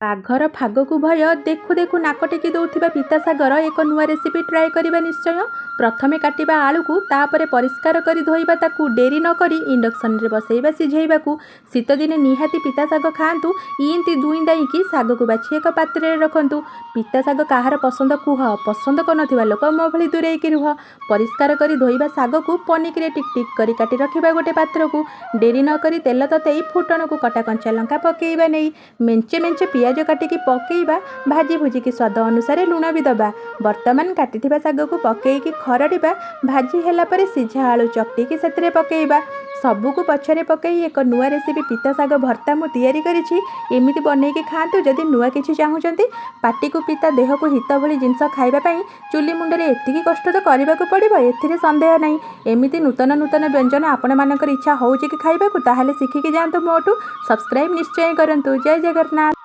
ବାଘର ଫାଗକୁ ଭୟ ଦେଖୁ ଦେଖୁ ନାକ ଟେକି ଦେଉଥିବା ପିତା ଶାଗର ଏକ ନୂଆ ରେସିପି ଟ୍ରାଏ କରିବା ନିଶ୍ଚୟ। ପ୍ରଥମେ କାଟିବା ଆଳୁକୁ, ତାପରେ ପରିଷ୍କାର କରି ଧୋଇବା ତାକୁ। ଡେରି ନ କରି ଇଣ୍ଡକ୍ସନରେ ବସେଇବା ସିଝେଇବାକୁ। ଶୀତଦିନେ ନିହାତି ପିତା ଶାଗ ଖାଆନ୍ତୁ। ଇନ୍ତି ଦୁଇଁ ଦାଇଁକି ଶାଗକୁ ବାଛି ଏକ ପାତ୍ରରେ ରଖନ୍ତୁ। ପିତା ଶାଗ କାହାର ପସନ୍ଦ କୁହ? ପସନ୍ଦ କରୁନଥିବା ଲୋକ ମୋ ଭଳି ଦୂରେଇକି ରୁହ। ପରିଷ୍କାର କରି ଧୋଇବା ଶାଗକୁ ପନିକିରେ ଟିକ୍ ଟିକ୍ କରି କାଟି ରଖିବା ଗୋଟେ ପାତ୍ରକୁ। ଡେରି ନ କରି ତେଲ ତତେଇ ଫୁଟଣକୁ କଟା କଞ୍ଚା ଲଙ୍କା ପକେଇବା ନେଇ ମେଞ୍ଚେ ମେଞ୍ଚେ ପିଆଜ କାଟିକି ପକେଇବା। ଭାଜି ଭୁଜିକି ସ୍ୱାଦ ଅନୁସାରେ ଲୁଣ ବି ଦେବା। ବର୍ତ୍ତମାନ କାଟିଥିବା ଶାଗକୁ ପକେଇକି ଖରଡ଼ିବା। ଭାଜି ହେଲା ପରେ ସିଝା ଆଳୁ ଚକଟିକି ସେଥିରେ ପକେଇବା। ସବୁକୁ ପଛରେ ପକେଇ ଏକ ନୂଆ ରେସିପି ପିତା ଶାଗ ଭର୍ତ୍ତା ମୁଁ ତିଆରି କରିଛି। ଏମିତି ବନେଇକି ଖାଆନ୍ତୁ ଯଦି ନୂଆ କିଛି ଚାହୁଁଛନ୍ତି। ପାଟିକୁ ପିତା ଦେହକୁ ହିତ ଭଳି ଜିନିଷ ଖାଇବା ପାଇଁ ଚୁଲି ମୁଣ୍ଡରେ ଏତିକି କଷ୍ଟ ତ କରିବାକୁ ପଡ଼ିବ, ଏଥିରେ ସନ୍ଦେହ ନାହିଁ। ଏମିତି ନୂତନ ନୂତନ ବ୍ୟଞ୍ଜନ ଆପଣମାନଙ୍କର ଇଚ୍ଛା ହେଉଛି କି ଖାଇବାକୁ? ତାହେଲେ ଶିଖିକି ଯାଆନ୍ତୁ ମୋଠୁ। ସବସ୍କ୍ରାଇବ୍ ନିଶ୍ଚୟ କରନ୍ତୁ। ଜୟ ଜଗନ୍ନାଥ।